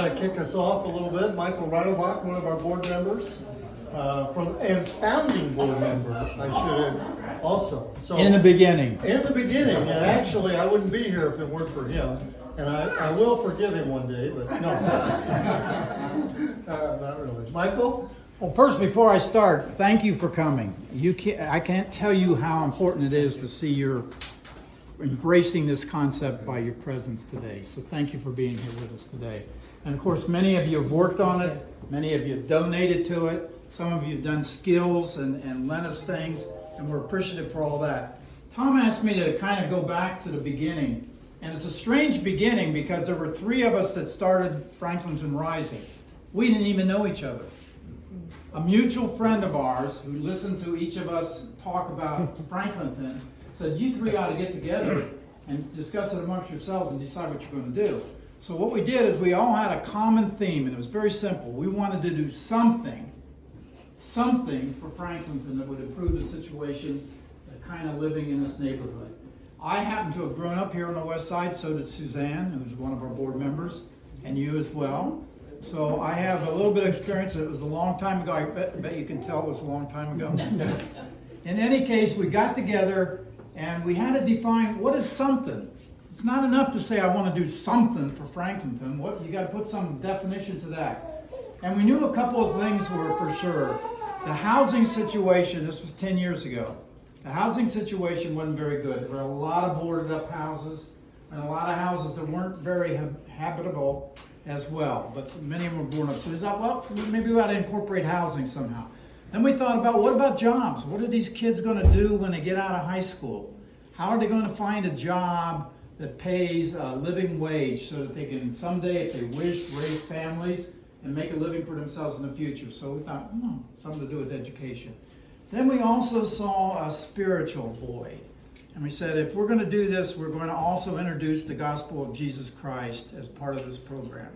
kind of kick us off a little bit. Michael Reidelbach, one of our board members, and founding board member, I should add also. So In the beginning. And actually I wouldn't be here if it weren't for him. And I will forgive him one day, but no. Not really. Michael? Well, first, before I start, thank you for coming. I can't tell you how important it is to see you're embracing this concept by your presence today. So thank you for being here with us today. And of course, many of you have worked on it. Many of you have donated to it. Some of you have done skills and lent us things, and we're appreciative for all that. Tom asked me to kind of go back to the beginning. And it's a strange beginning because there were 3 of us that started Franklinton Rising. We didn't even know each other. A mutual friend of ours who listened to each of us talk about Franklinton said, you 3 ought to get together and discuss it amongst yourselves and decide what you're going to do. So what we did is we all had a common theme, and it was very simple. We wanted to do something for Franklinton that would improve the situation, the kind of living in this neighborhood. I happen to have grown up here on the west side, so did Suzanne, who's one of our board members, and you as well. So I have a little bit of experience. It was a long time ago. I bet you can tell it was a long time ago. In any case, we got together and we had to define what is something. It's not enough to say I want to do something for Franklinton. You got to put some definition to that. And we knew a couple of things were for sure. The housing situation, this was 10 years ago. The housing situation wasn't very good. There were a lot of boarded up houses and a lot of houses that weren't very habitable as well, but many of them were boarded up. So we thought, well, maybe we ought to incorporate housing somehow. Then we thought about, what about jobs? What are these kids going to do when they get out of high school? How are they going to find a job that pays a living wage so that they can someday, if they wish, raise families and make a living for themselves in the future? So we thought, something to do with education. Then we also saw a spiritual void. And we said, if we're going to do this, we're going to also introduce the gospel of Jesus Christ as part of this program.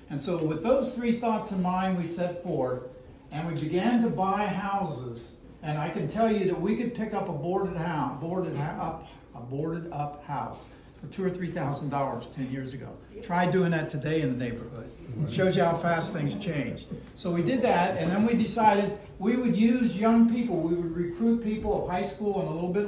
And so with those 3 thoughts in mind, we set forth and we began to buy houses. And I can tell you that we could pick up a boarded up house for $2,000 or $3,000 10 years ago. Try doing that today in the neighborhood. It shows you how fast things change. So we did that, and then we decided we would use young people. We would recruit people of high school and a little bit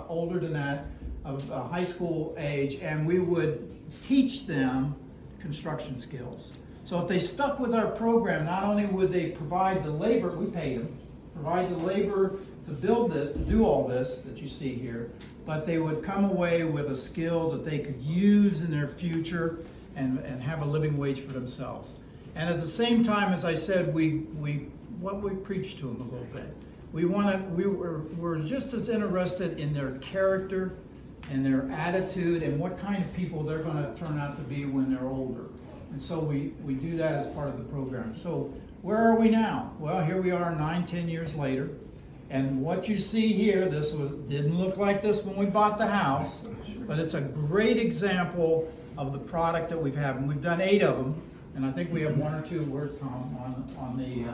older than that, of high school age, and we would teach them construction skills. So if they stuck with our program, not only would they provide the labor, we paid them, provide the labor to build this, to do all this that you see here, but they would come away with a skill that they could use in their future and have a living wage for themselves. And at the same time, as I said, we preached to them a little bit. We're just as interested in their character and their attitude and what kind of people they're going to turn out to be when they're older. And so we do that as part of the program. So where are we now? Well, here we are 9-10 years later. And what you see here, didn't look like this when we bought the house, but it's a great example of the product that we've had. And we've done 8 of them, and I think we have 1 or 2, where's Tom, on the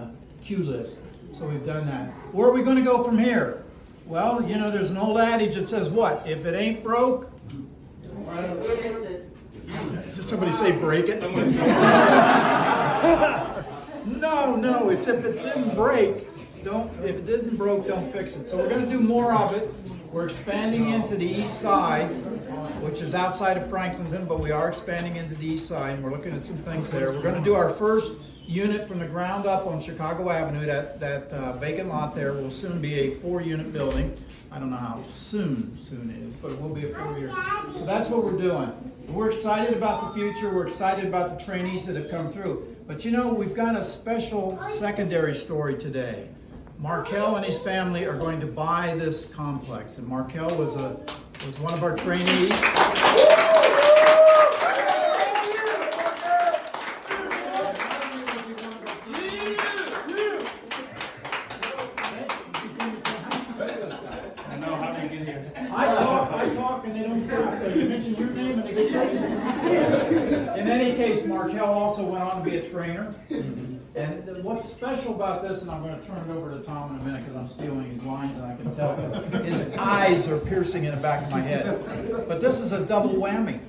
queue list. So we've done that. Where are we going to go from here? Well, there's an old adage that says what? If it ain't broke, did somebody say break it? No, it's if it didn't break. If it isn't broke, don't fix it. So we're going to do more of it. We're expanding into the east side, which is outside of Franklinton, but we are expanding into the east side, and we're looking at some things there. We're going to do our first unit from the ground up on Chicago Avenue. That vacant lot there will soon be a 4-unit building. I don't know how soon is, but it will be a 4-year. So that's what we're doing. We're excited about the future. We're excited about the trainees that have come through. But we've got a special secondary story today. Markel and his family are going to buy this complex, and Markel was one of our trainees. I know how to get here. I talk, and they don't stop. You mention your name, and they get crazy. In any case, Markel also went on to be a trainer. And what's special about this, and I'm going to turn it over to Tom in a minute because I'm stealing his lines and I can tell his eyes are piercing in the back of my head. But this is a double whammy.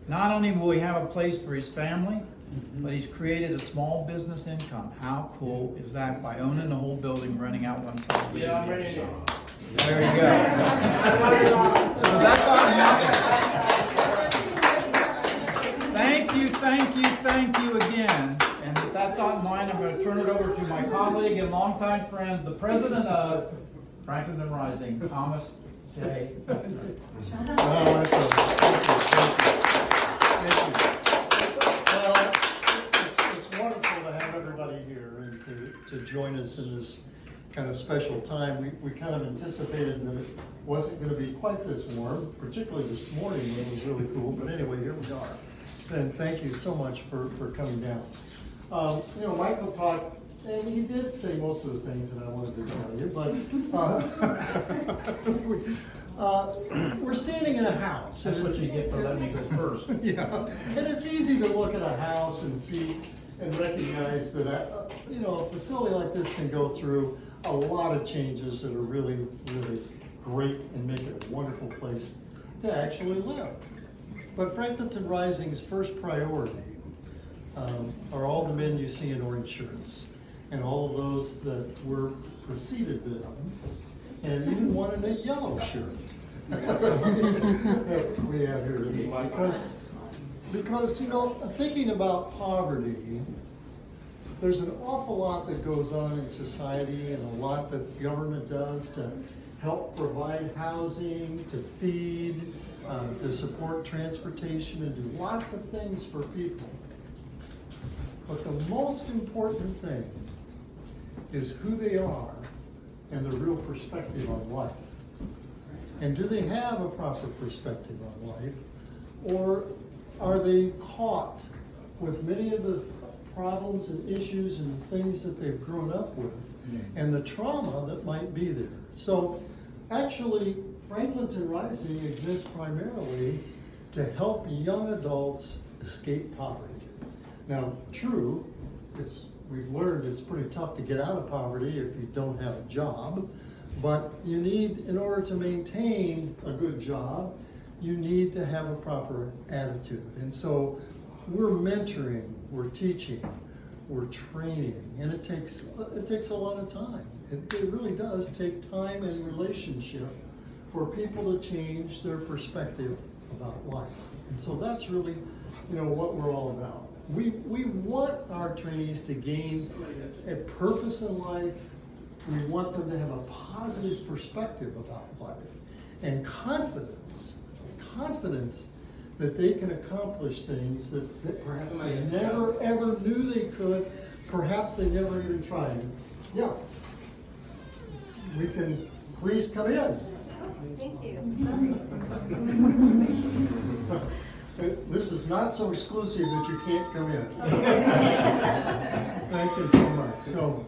Not only will he have a place for his family, but he's created a small business income. How cool is that by owning the whole building, renting out one side? Yeah, I'm ready to. There you go. So that's thank you again. And with that thought in mind, I'm going to turn it over to my colleague and longtime friend, the president of Franklinton Rising, Thomas J. Heffner. Well, it's wonderful to have everybody here and to join us in this kind of special time. We kind of anticipated that it wasn't going to be quite this warm, particularly this morning when it was really cool. But anyway, here we are. And thank you so much for coming down. Michael talked, and he did say most of the things that I wanted to tell you, but we're standing in a house. That's what you get for letting me go first. Yeah, and it's easy to look at a house and see and recognize that a facility like this can go through a lot of changes that are really, really great and make it a wonderful place to actually live. But Franklinton Rising's first priority are all the men you see in orange shirts, and all of those that were preceded them, and even one in a yellow shirt that we have here today. Because thinking about poverty, there's an awful lot that goes on in society and a lot that government does to help provide housing, to feed, to support transportation, and do lots of things for people. But the most important thing is who they are and their real perspective on life. And do they have a proper perspective on life? Or are they caught with many of the problems and issues and things that they've grown up with and the trauma that might be there? So actually, Franklinton Rising exists primarily to help young adults escape poverty. Now, true, we've learned it's pretty tough to get out of poverty if you don't have a job, but you need, in order to maintain a good job, you need to have a proper attitude. And so we're mentoring, we're teaching, we're training, and it takes a lot of time. It really does take time and relationship for people to change their perspective about life. And so that's really, what we're all about. We want our trainees to gain a purpose in life. We want them to have a positive perspective about life and confidence that they can accomplish things that perhaps they never ever knew they could, perhaps they never even tried. Yeah. We can please come in. Thank you. This is not so exclusive that you can't come in. Thank you so much. So,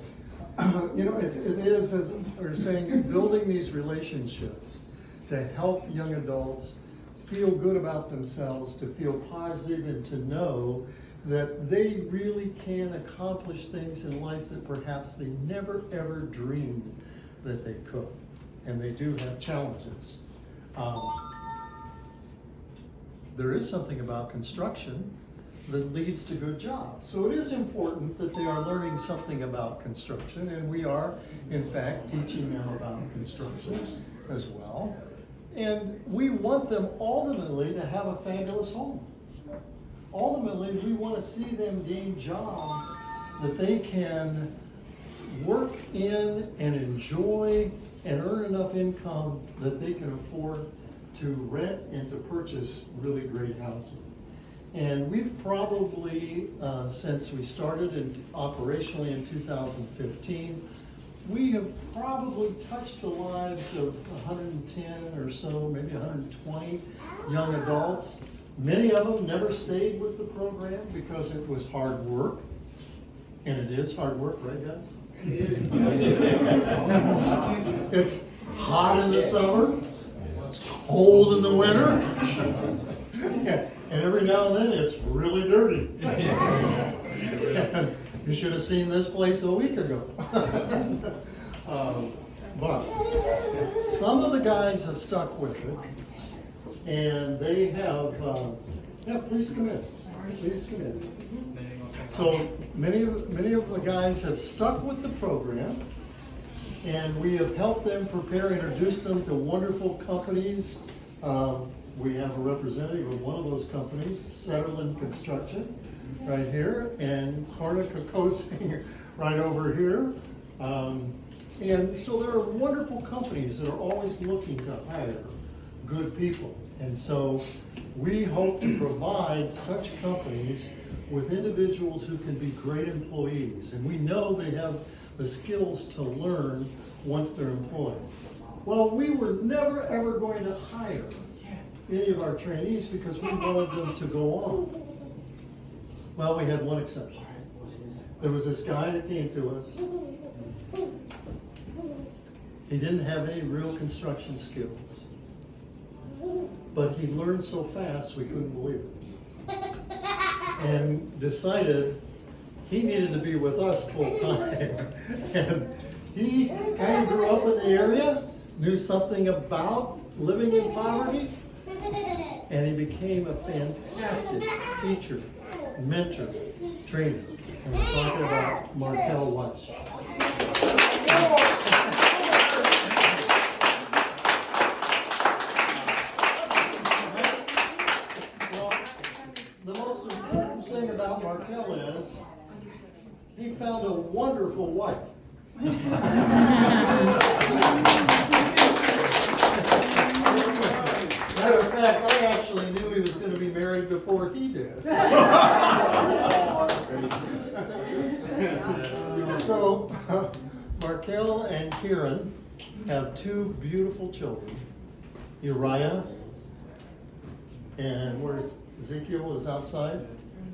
it is, as we're saying, building these relationships to help young adults feel good about themselves, to feel positive, and to know that they really can accomplish things in life that perhaps they never ever dreamed that they could. And they do have challenges. There is something about construction that leads to good jobs. So it is important that they are learning something about construction, and we are, in fact, teaching them about construction as well. And we want them ultimately to have a fabulous home. Ultimately, we want to see them gain jobs that they can work in and enjoy and earn enough income that they can afford to rent and to purchase really great housing. And we've probably, since we started operationally in 2015, we have probably touched the lives of 110 or so, maybe 120 young adults. Many of them never stayed with the program because it was hard work. And it is hard work, right, guys? It's hot in the summer, it's cold in the winter, and every now and then it's really dirty. And you should have seen this place a week ago. But some of the guys have stuck with it, and they have, please come in. Please come in. So many of the guys have stuck with the program, and we have helped them prepare, introduce them to wonderful companies. We have a representative of one of those companies, Setterland Construction, right here, and Cornica Coasting right over here. And so there are wonderful companies that are always looking to hire good people. And so we hope to provide such companies with individuals who can be great employees. And we know they have the skills to learn once they're employed. Well, we were never ever going to hire any of our trainees because we wanted them to go on. Well, we had one exception. There was this guy that came to us. He didn't have any real construction skills, but he learned so fast we couldn't believe it. And decided he needed to be with us full time. And he kind of grew up in the area, knew something about living in poverty, and he became a fantastic teacher, mentor, trainer. And we're talking about Markel Weiss. Well, the most important thing about Markel is he found a wonderful wife. Matter of fact, I actually knew he was going to be married before he did. So, Markel and Kieran have two beautiful children, Uriah, and where's Ezekiel is outside?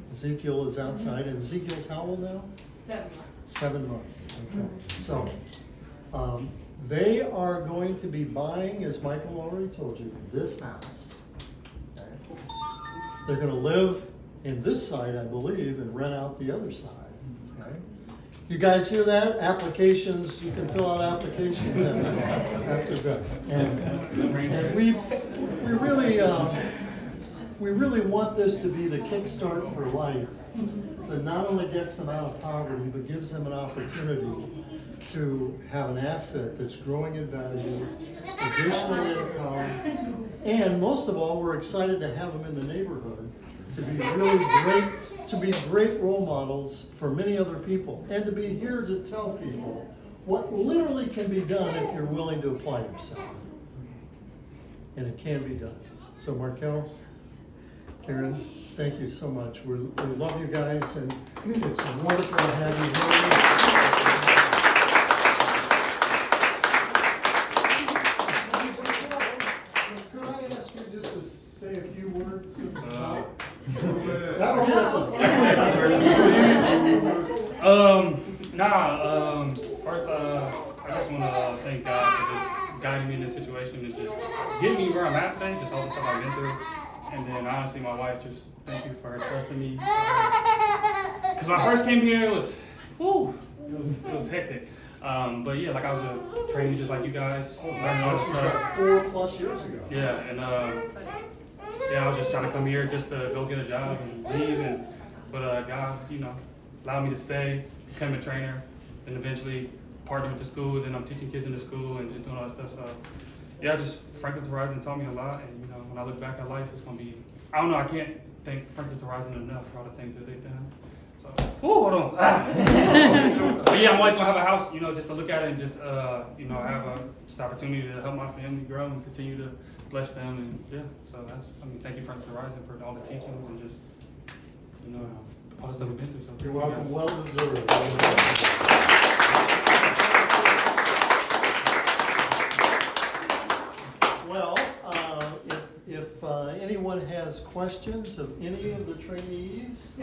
Ezekiel is outside, and Ezekiel's how old now? 7 months. 7 months, okay. So, they are going to be buying, as Michael already told you, this house. Okay. They're going to live in this side, I believe, and rent out the other side. Okay. You guys hear that? Applications, you can fill out applications after that. And we really want this to be the kickstart for life that not only gets them out of poverty, but gives them an opportunity to have an asset that's growing in value, additional income, and most of all, we're excited to have them in the neighborhood to be really great, to be great role models for many other people, and to be here to tell people what literally can be done if you're willing to apply yourself. And it can be done. So Markel, Karen, thank you so much. We love you guys, and it's wonderful to have you here. Could I ask you just to say a few words? First, I just want to thank God for just guiding me in this situation and just getting me where I'm at today, just all the stuff I've been through. And then honestly, my wife, just thank you for her trusting me. Because when I first came here, it was hectic. But yeah, like I was a trainee just like you guys. Learning all this stuff. 4+ years ago. Yeah, and I was just trying to come here just to go get a job and leave. But God, allowed me to stay, become a trainer, and eventually partner with the school. Then I'm teaching kids in the school and just doing all that stuff. So yeah, just Franklinton Rising taught me a lot. And when I look back at life, it's gonna be, I don't know, I can't thank Franklinton Rising enough for all the things that they've done. So, hold on. But yeah, I'm always gonna have a house, just to look at it and just, have just opportunity to help my family grow and continue to bless them. And yeah, so thank you, Franklinton Rising, for all the teachings and just, all the stuff we've been through. So, You're welcome. Well deserved. Well, if anyone has questions of any of the trainees,